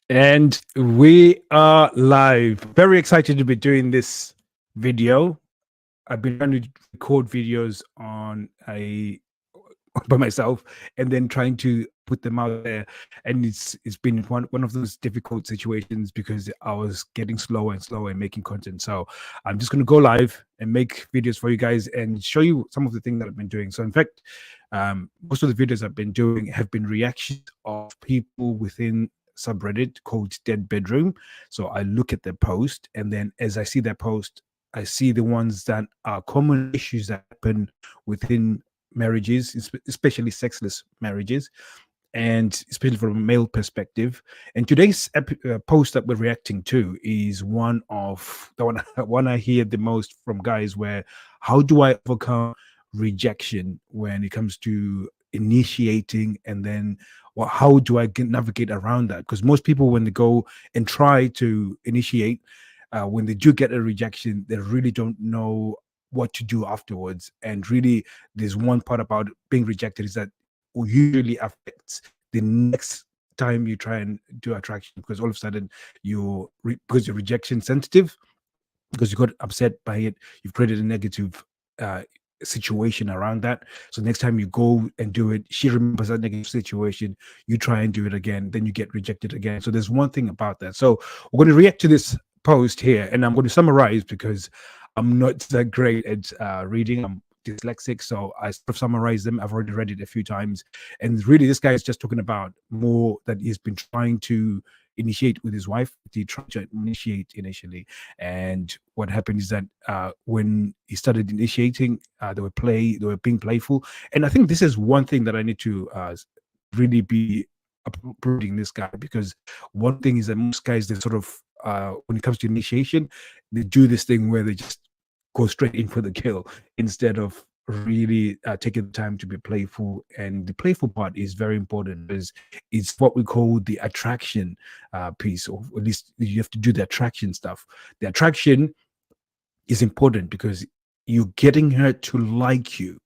And we are live. Very excited to be doing this video. I've been trying to record videos on a by myself and then trying to put them out there. And it's been one of those difficult situations because I was getting slower and slower in making content. So I'm just gonna go live and make videos for you guys and show you some of the things that I've been doing. So in fact, most of the videos I've been doing have been reactions of people within subreddit called Dead Bedroom. So I look at their post, and then as I see their post, I see the ones that are common issues that happen within marriages, especially sexless marriages, and especially from a male perspective. And today's post that we're reacting to is one of the one, one I hear the most from guys, where how do I overcome rejection when it comes to initiating, and then how do I navigate around that? Because most people, when they go and try to initiate, when they do get a rejection, they really don't know what to do afterwards. And really, there's one part about being rejected is that usually affects the next time you try and do attraction, because all of a sudden because you're rejection sensitive, because you got upset by it, you've created a negative uh situation around that. So next time you go and do it, she remembers that negative situation, you try and do it again, then you get rejected again. So there's one thing about that. So we're going to react to this post here, and I'm going to summarize because I'm not that great at reading. I'm dyslexic, so I sort of summarize them. I've already read it a few times, and really this guy is just talking about more that he's been trying to initiate with his wife. He tried to initiate initially, and what happened is that when he started initiating, they were being playful. And I think this is one thing that I need to really be approving this guy, because one thing is that most guys, they sort of when it comes to initiation, they do this thing where they just go straight in for the kill instead of really taking the time to be playful. And the playful part is very important, because it's what we call the attraction piece, or at least you have to do the attraction stuff. The attraction is important because you're getting her to like you,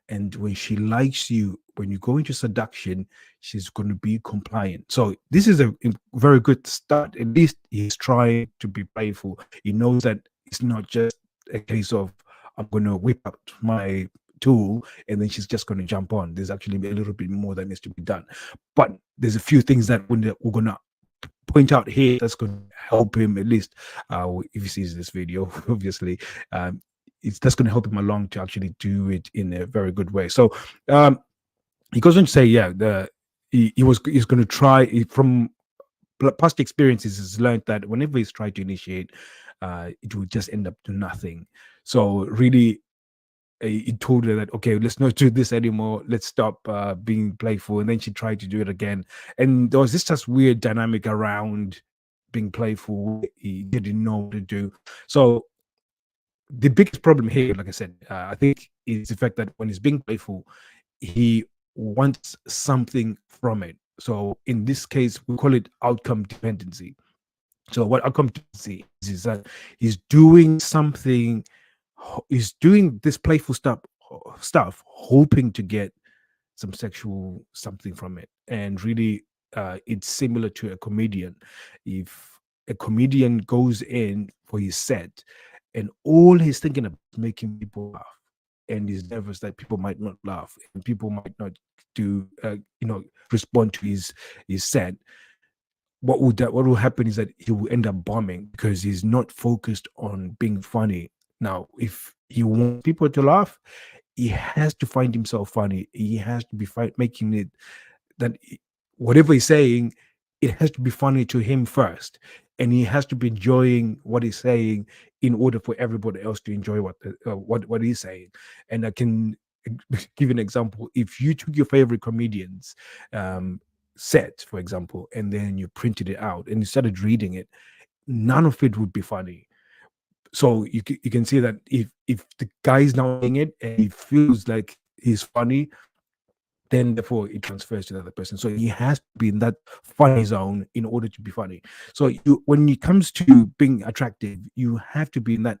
and when she likes you, when you go into seduction, she's going to be compliant. So this is a very good start. At least he's trying to be playful. He knows that it's not just a case of I'm going to whip out my tool and then she's just going to jump on. There's actually a little bit more that needs to be done. But there's a few things that we're going to point out here that's going to help him, at least if he sees this video, obviously. It's that's going to help him along to actually do it in a very good way. So he goes on to say, yeah, he's going to try from past experiences. He's learned that whenever he's tried to initiate, it will just end up to nothing. So really, he told her that, okay, let's not do this anymore, let's stop being playful. And then she tried to do it again, and there was this just weird dynamic around being playful. He didn't know what to do. So the biggest problem here, like I said, I think, is the fact that when he's being playful, he wants something from it. So in this case, we call it outcome dependency. So what outcome dependency is that he's doing something, he's doing this playful stuff, hoping to get some sexual something from it. And really, it's similar to a comedian. If a comedian goes in for his set and all he's thinking of is making people laugh, and he's nervous that people might not laugh and people might not do respond to his set, what will happen is that he will end up bombing because he's not focused on being funny. Now, if he wants people to laugh, he has to find himself funny. He has to be making it that whatever he's saying, it has to be funny to him first, and he has to be enjoying what he's saying in order for everybody else to enjoy what he's saying. And I can give you an example. If you took your favorite comedians set, for example, and then you printed it out and you started reading it, none of it would be funny. So you can see that if the guy's now reading it and he feels like he's funny, then therefore it transfers to the other person. So he has to be in that funny zone in order to be funny. So when it comes to being attractive, you have to be in that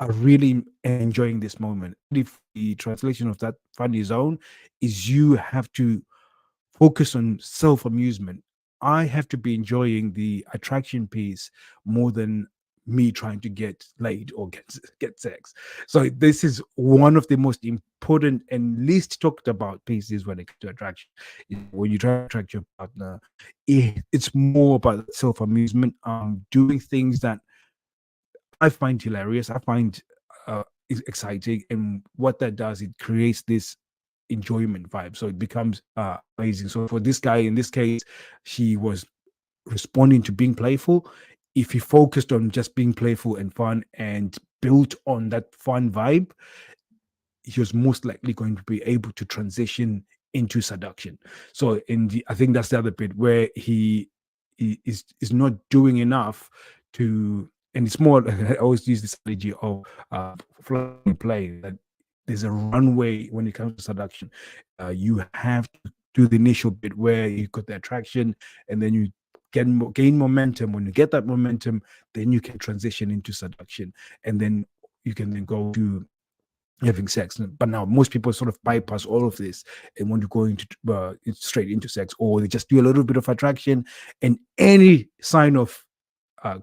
are really enjoying this moment. If the translation of that funny zone is, you have to focus on self amusement. I have to be enjoying the attraction piece more than me trying to get laid or get sex. So this is one of the most important and least talked about pieces when it comes to attraction. When you try to attract your partner, it's more about self amusement, doing things that I find hilarious. I find exciting, and what that does, it creates this enjoyment vibe. So it becomes amazing. So for this guy, in this case, she was responding to being playful. If he focused on just being playful and fun and built on that fun vibe, he was most likely going to be able to transition into seduction. So I think that's the other bit where he is not doing enough to, and it's more. I always use this strategy of flying play, that there's a runway when it comes to seduction. You have to do the initial bit where you got the attraction, and then you gain momentum. When you get that momentum, then you can transition into seduction, and then you can then go to having sex. But now most people sort of bypass all of this and want to go into straight into sex, or they just do a little bit of attraction, and any sign of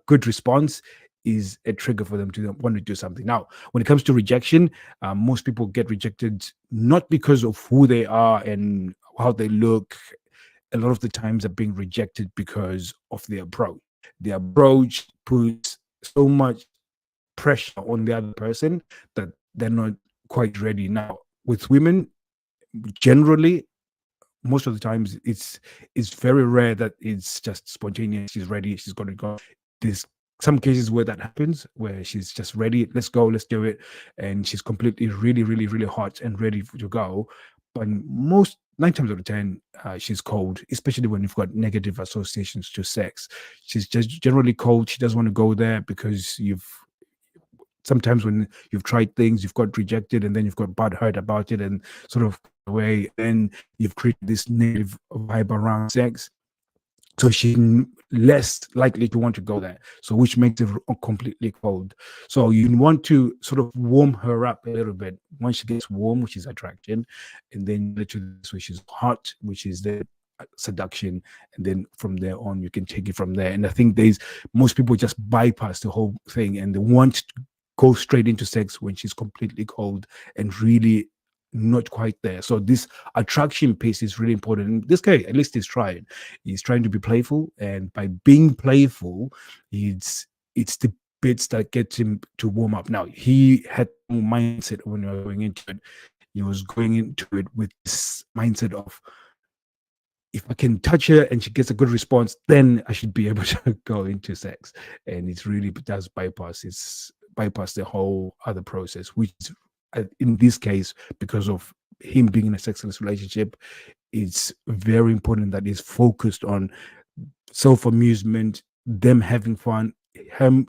good response is a trigger for them to want to do something. Now, when it comes to rejection, most people get rejected not because of who they are and how they look. A lot of the times, they're being rejected because of the approach. The approach puts so much pressure on the other person that they're not quite ready. Now, with women, generally, most of the times, it's very rare that it's just spontaneous. She's ready. She's going to go. There's some cases where that happens, where she's just ready. Let's go. Let's do it. And she's completely, really, really, really hot and ready to go. But most 9 times out of 10, she's cold, especially when you've got negative associations to sex. She's just generally cold. She doesn't want to go there because sometimes when you've tried things, you've got rejected, and then you've got bad hurt about it, and sort of away, then you've created this negative vibe around sex. So she's less likely to want to go there. So which makes it completely cold. So you want to sort of warm her up a little bit. Once she gets warm, which is attraction, and then literally which is hot, which is the seduction, and then from there on you can take it from there. And I think most people just bypass the whole thing and they want to go straight into sex when she's completely cold and really not quite there. So this attraction piece is really important. And this guy, at least, he's trying to be playful, and by being playful, it's the bits that get him to warm up. Now, he had no mindset when he was going into it. He was going into it with this mindset of, if I can touch her and she gets a good response, then I should be able to go into sex. And it really does bypass the whole other process, which is, in this case, because of him being in a sexless relationship, it's very important that he's focused on self-amusement, them having fun, him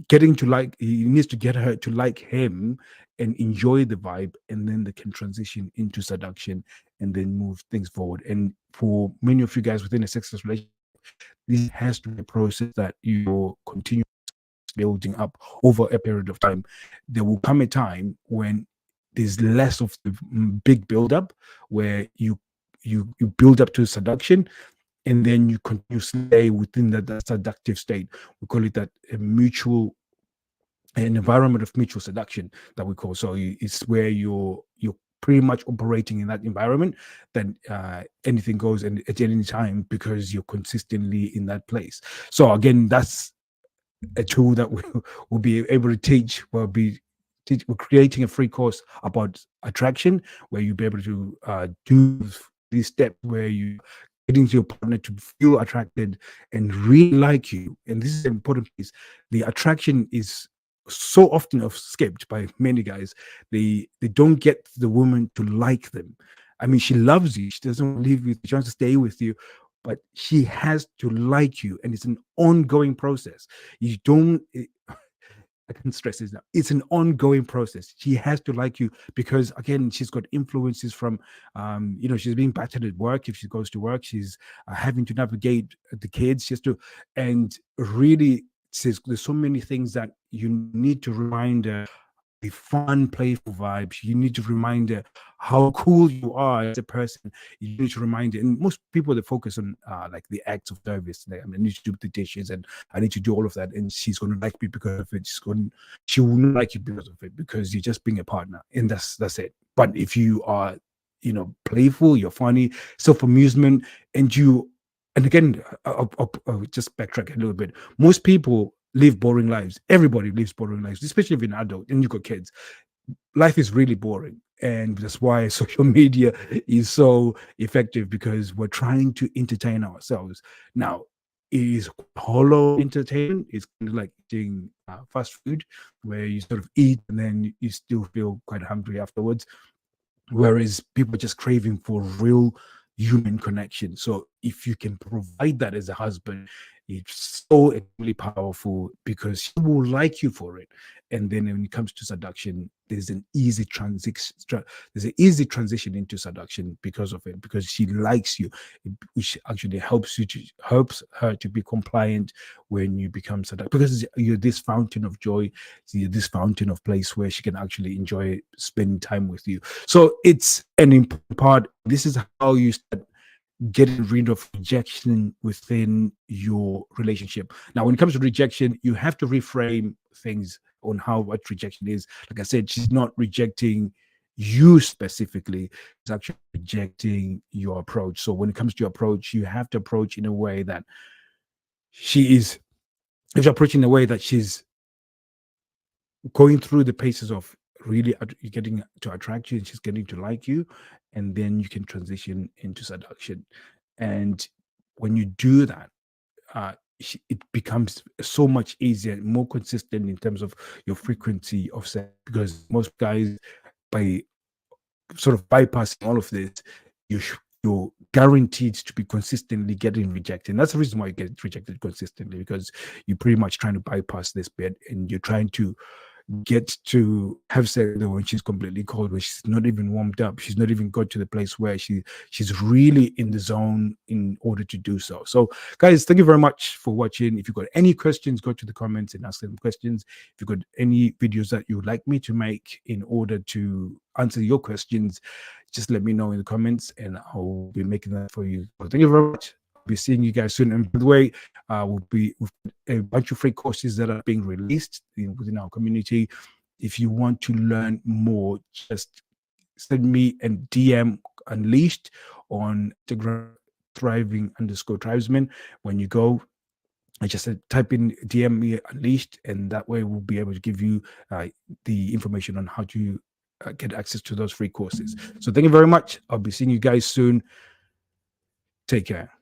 he needs to get her to like him and enjoy the vibe, and then they can transition into seduction and then move things forward. And for many of you guys within a sexless relationship, this has to be a process that you continue building up over a period of time. There will come a time when there's less of the big build up, where you build up to seduction, and then you continue to stay within that seductive state. We call it an environment of mutual seduction, that we call. So it's where you're pretty much operating in that environment. Then anything goes, and at any time, because you're consistently in that place. So again, that's a tool that we'll be able to teach. We're creating a free course about attraction, where you'll be able to do these steps where you getting to your partner to feel attracted and really like you. And this is an important piece. The attraction is so often skipped by many guys. They don't get the woman to like them. I mean, she loves you. She doesn't leave you. She wants to stay with you, but she has to like you, and it's an ongoing process. You don't. I can stress this now. It's an ongoing process. She has to like you because, again, she's got influences from, she's being battered at work. If she goes to work, she's having to navigate the kids. She has to, and really, there's so many things that you need to remind her the fun, playful vibes. You need to remind her how cool you are as a person. You need to remind her. And most people that focus on like the acts of service. Like, I mean, I need to do the dishes and I need to do all of that, and she's going to like me because of it. She will not like you because of it, because you're just being a partner, and that's it. But if you are, playful, you're funny, self-amusement, and again, I'll just backtrack a little bit. Most people live boring lives. Everybody lives boring lives, especially if you're an adult and you've got kids. Life is really boring. And that's why social media is so effective, because we're trying to entertain ourselves. Now, it is hollow entertainment. It's kind of like eating fast food, where you sort of eat and then you still feel quite hungry afterwards, whereas people are just craving for real human connection. So if you can provide that as a husband, it's so extremely powerful, because she will like you for it. And then when it comes to seduction, there's an easy transition. There's an easy transition into seduction because of it, because she likes you, which actually helps her to be compliant when you become seductive, because you're this fountain of joy, you're this fountain of place where she can actually enjoy spending time with you. So it's an important part. This is how you start getting rid of rejection within your relationship. Now, when it comes to rejection, you have to reframe things on what rejection is. Like I said, she's not rejecting you specifically, it's actually rejecting your approach. So when it comes to your approach, you have to approach in a way that she's going through the paces of really getting to attract you, and she's getting to like you, and then you can transition into seduction. And when you do that, it becomes so much easier, more consistent in terms of your frequency of sex, because most guys, by sort of bypassing all of this, you're guaranteed to be consistently getting rejected. And that's the reason why you get rejected consistently, because you're pretty much trying to bypass this bit, and you're trying to get to have sex when she's completely cold, where she's not even warmed up, she's not even got to the place where she's really in the zone in order to do so. So guys, thank you very much for watching. If you've got any questions, go to the comments and ask them questions. If you've got any videos that you would like me to make in order to answer your questions, just let me know in the comments and I'll be making that for you. So thank you very much. I'll be seeing you guys soon. And by the way, we'll be with a bunch of free courses that are being released within our community. If you want to learn more, just send me a DM Unleashed on Instagram, Thriving_Tribesmen. When you go, I just said type in DM me Unleashed, and that way we'll be able to give you the information on how to get access to those free courses. So thank you very much. I'll be seeing you guys soon. Take care.